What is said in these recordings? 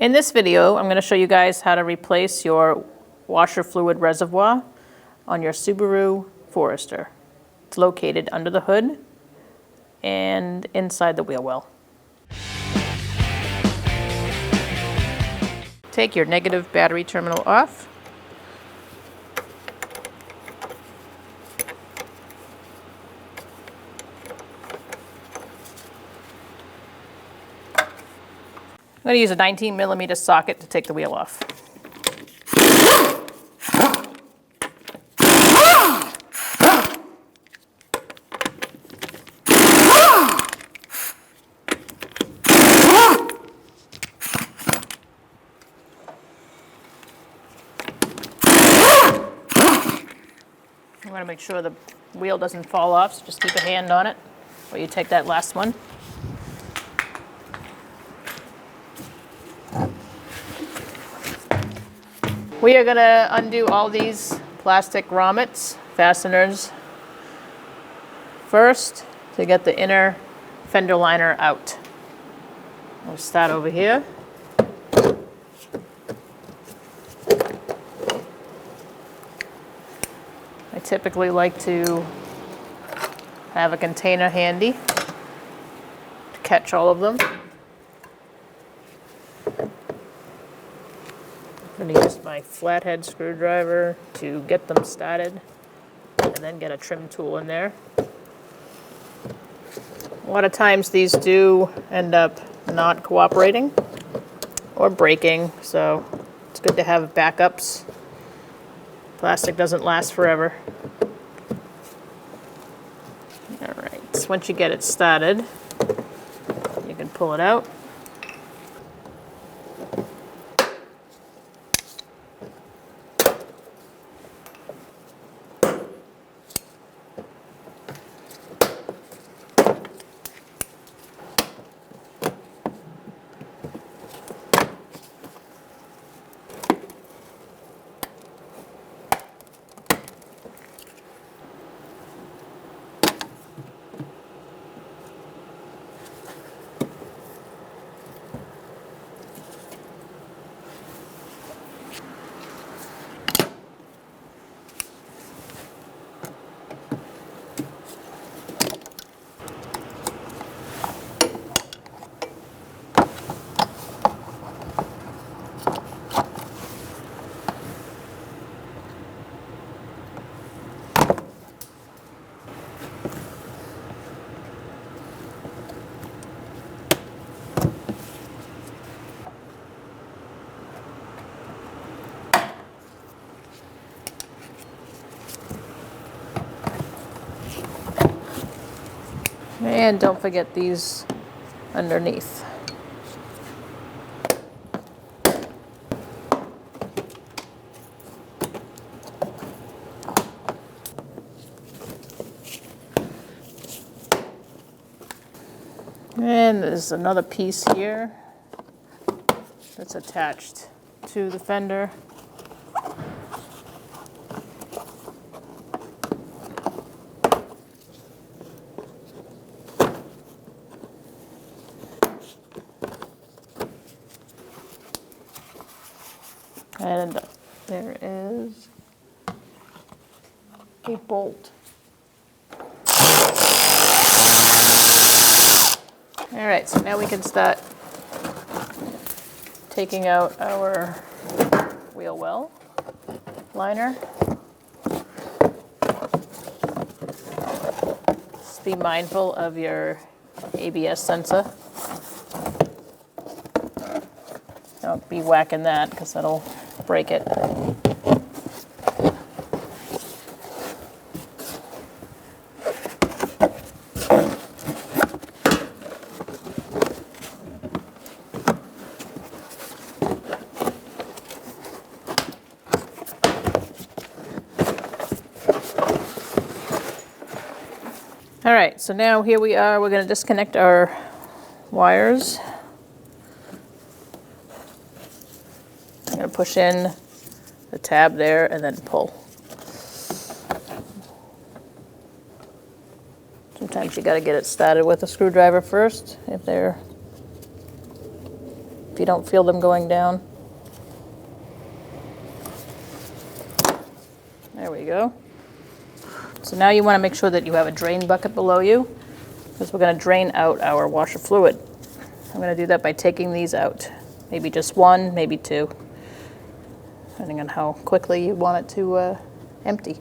In this video, I'm going to show you guys how to replace your washer fluid reservoir on your Subaru Forester. It's located under the hood and inside the wheel well. Take your negative battery terminal off. I'm going to use a 19mm socket to take the wheel off. You want to make sure the wheel doesn't fall off, so just keep a hand on it while you take that last one. We are going to undo all these plastic grommets, fasteners, first to get the inner fender liner out. We'll start over here. I typically like to have a container handy to catch all of them. I'm going to use my flathead screwdriver to get them started and then get a trim tool in there. A lot of times these do end up not cooperating or breaking, so it's good to have backups. Plastic doesn't last forever. All right, so once you get it started, you can pull it out. And don't forget these underneath. And there's another piece here that's attached to the fender. And there is a bolt. All right, so now we can start taking out our wheel well liner. Just be mindful of your ABS sensor. Don't be whacking that because that'll break it. All right, so now here we are. We're going to disconnect our wires. I'm going to push in the tab there and then pull. Sometimes you got to get it started with a screwdriver first if you don't feel them going down. There we go. So now you want to make sure that you have a drain bucket below you, because we're going to drain out our washer fluid. I'm going to do that by taking these out. Maybe just one, maybe two, depending on how quickly you want it to empty.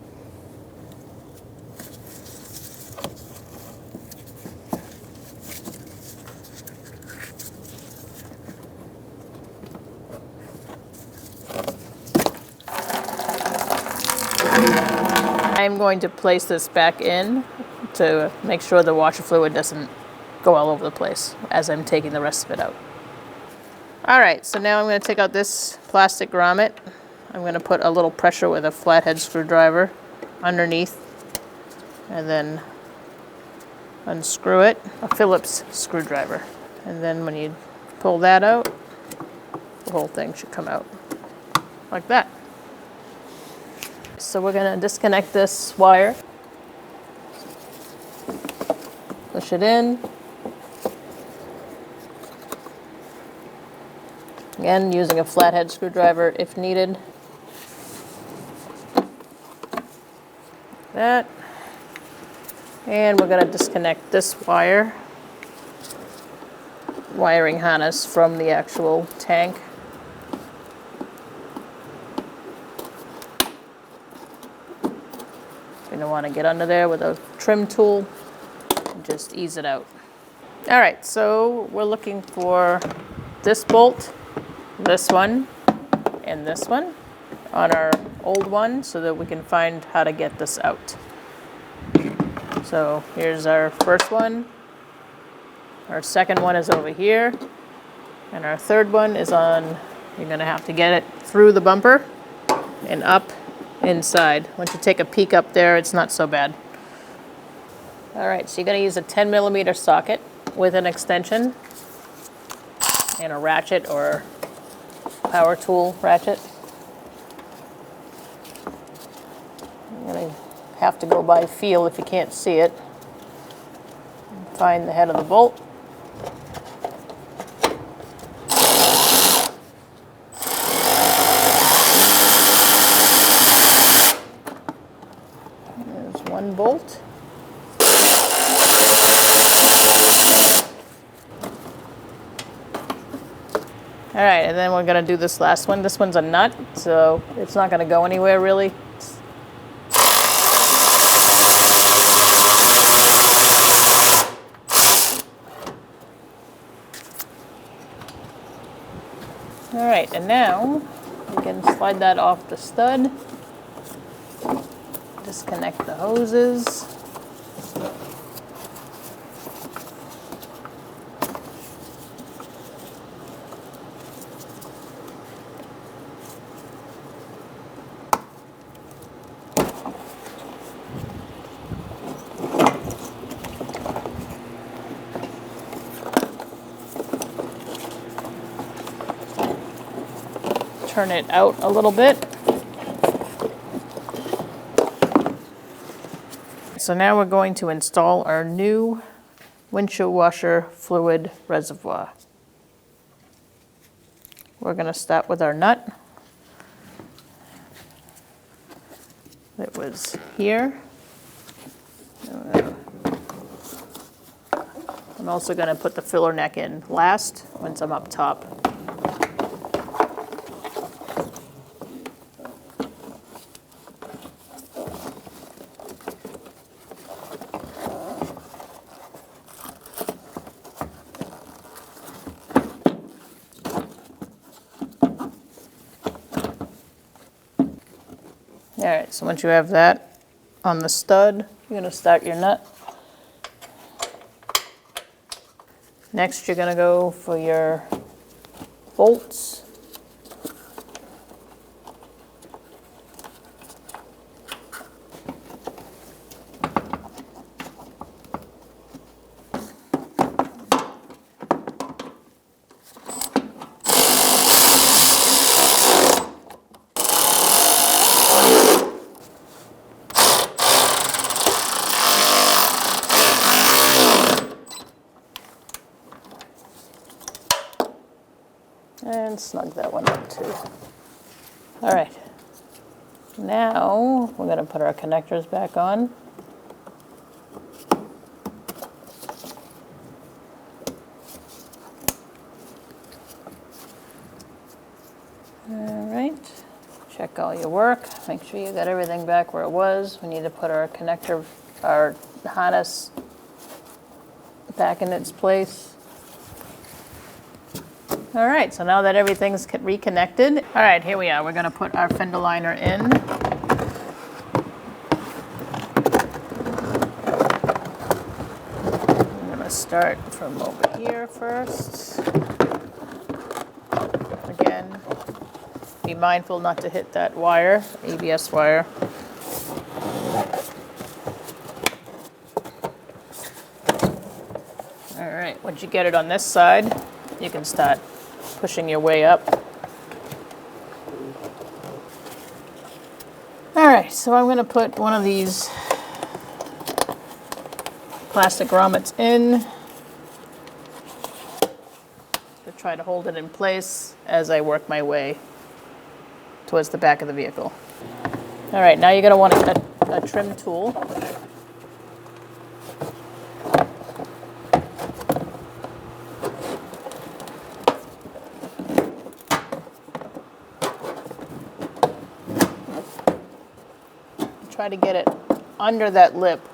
I'm going to place this back in to make sure the washer fluid doesn't go all over the place as I'm taking the rest of it out. All right, so now I'm going to take out this plastic grommet. I'm going to put a little pressure with a flathead screwdriver underneath and then unscrew it, a Phillips screwdriver. And then when you pull that out, the whole thing should come out like that. So we're going to disconnect this wire, push it in. Again, using a flathead screwdriver if needed. That. And we're going to disconnect this wiring harness from the actual tank. You don't want to get under there with a trim tool and just ease it out. All right, so we're looking for this bolt, this one, and this one on our old one so that we can find how to get this out. So here's our first one. Our second one is over here. And our third one is on, you're going to have to get it through the bumper and up inside. Once you take a peek up there, it's not so bad. All right, so you're going to use a 10mm socket with an extension and a ratchet or power tool ratchet. You're going to have to go by feel if you can't see it. Find the head of the bolt. There's one bolt. All right, and then we're going to do this last one. This one's a nut, so it's not going to go anywhere really. All right, and now we can slide that off the stud. Disconnect the hoses. Turn it out a little bit. So now we're going to install our new windshield washer fluid reservoir. We're going to start with our nut. It was here. I'm also going to put the filler neck in last once I'm up top. All right, so once you have that on the stud, you're going to start your nut. Next, you're going to go for your bolts. snug that one up too. All right. Now we're going to put our connectors back on. All right. Check all your work. Make sure you got everything back where it was. We need to put our connector, our harness back in its place. All right, so now that everything's reconnected, all right, here we are. We're going to put our fender liner in. I'm going to start from over here first. Again, be mindful not to hit that wire, ABS wire. All right, once you get it on this side, you can start pushing your way up. All right, so I'm going to put one of these plastic grommets in to try to hold it in place as I work my way towards the back of the vehicle. All right, now you're going to want a trim tool. Try to get it under that lip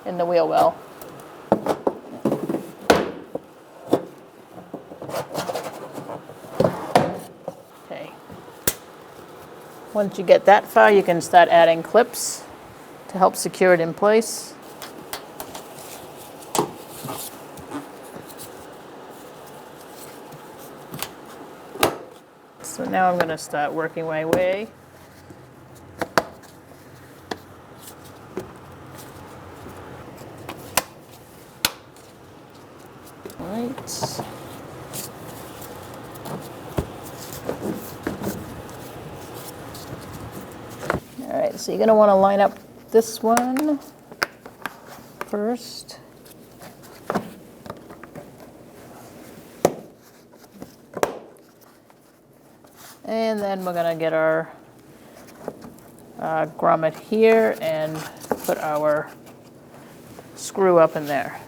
in the wheel well. Okay. Once you get that far, you can start adding clips to help secure it in place. So now I'm going to start working my way. All right, so you're going to want to line up this one first. And then we're going to get our grommet here and put our screw up in there.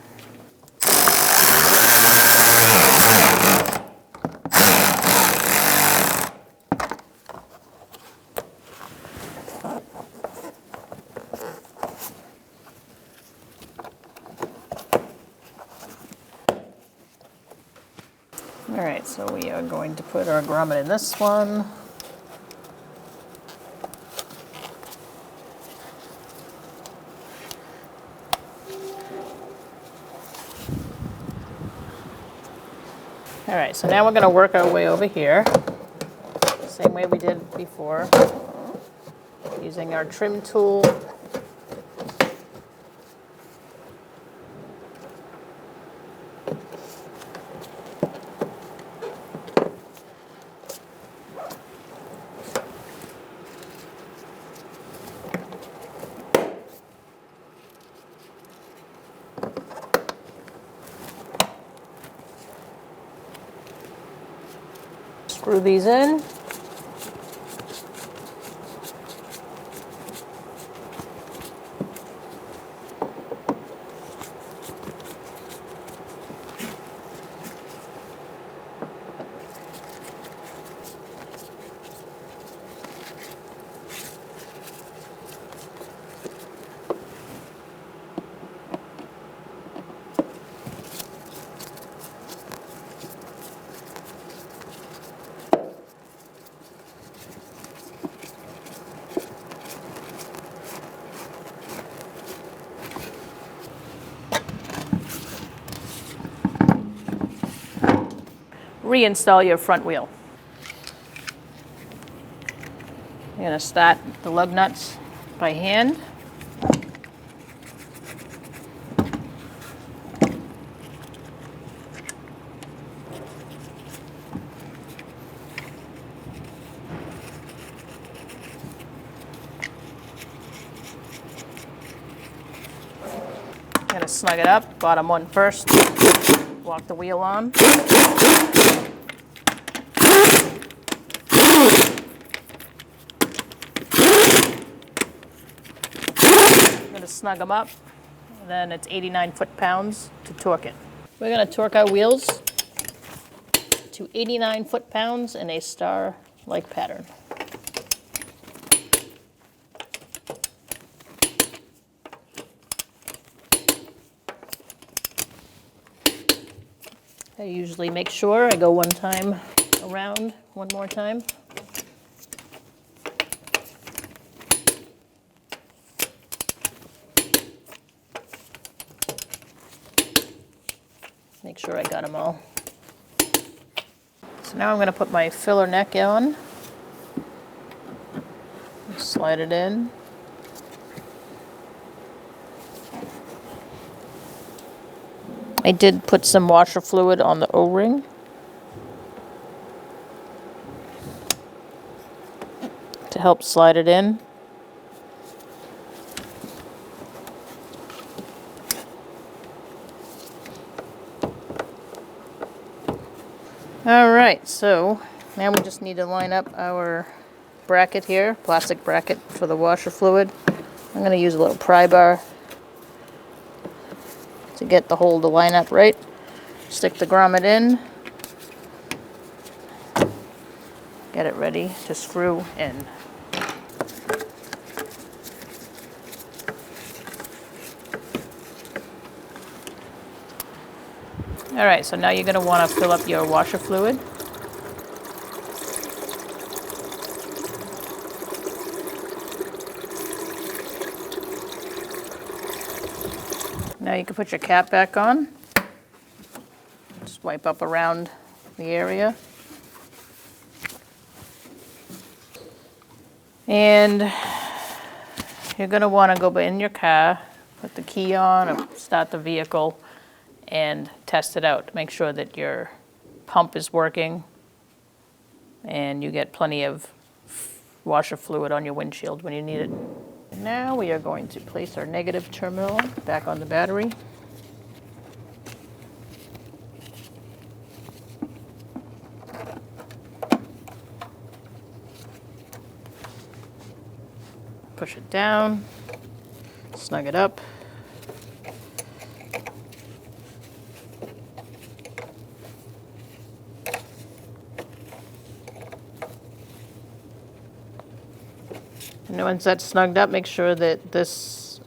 All right, so we are going to put our grommet in this one. All right, so now we're going to work our way over here, same way we did before, using our trim tool. Screw these in. Reinstall your front wheel. You're going to start the lug nuts by hand. You're going to snug it up, bottom one first. Lock the wheel on. snug them up. And then it's 89 foot-pounds to torque it. We're going to torque our wheels to 89 foot-pounds in a star-like pattern. I usually make sure I go one time around, one more time. Make sure I got them all. So now I'm going to put my filler neck on. Slide it in. I did put some washer fluid on the O-ring. To help slide it in. Alright, so now we just need to line up our bracket here, plastic bracket for the washer fluid. I'm going to use a little pry bar to get the hole to line up right. Stick the grommet in. Get it ready to screw in. Alright, so now you're going to want to fill up your washer fluid. Now you can put your cap back on. Just wipe up around the area. And you're going to want to go in your car, put the key on, or start the vehicle, and test it out. Make sure that your pump is working and you get plenty of washer fluid on your windshield when you need it. Now we are going to place our negative terminal back on the battery. Push it down, snug it up. And once that's snugged up, make sure that this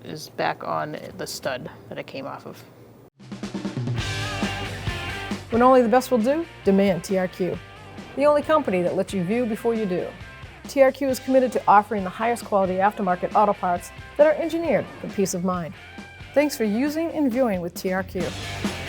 is back on the stud that it came off of. When only the best will do, demand TRQ. The only company that lets you view before you do. TRQ is committed to offering the highest quality aftermarket auto parts that are engineered for peace of mind. Thanks for using and viewing with TRQ.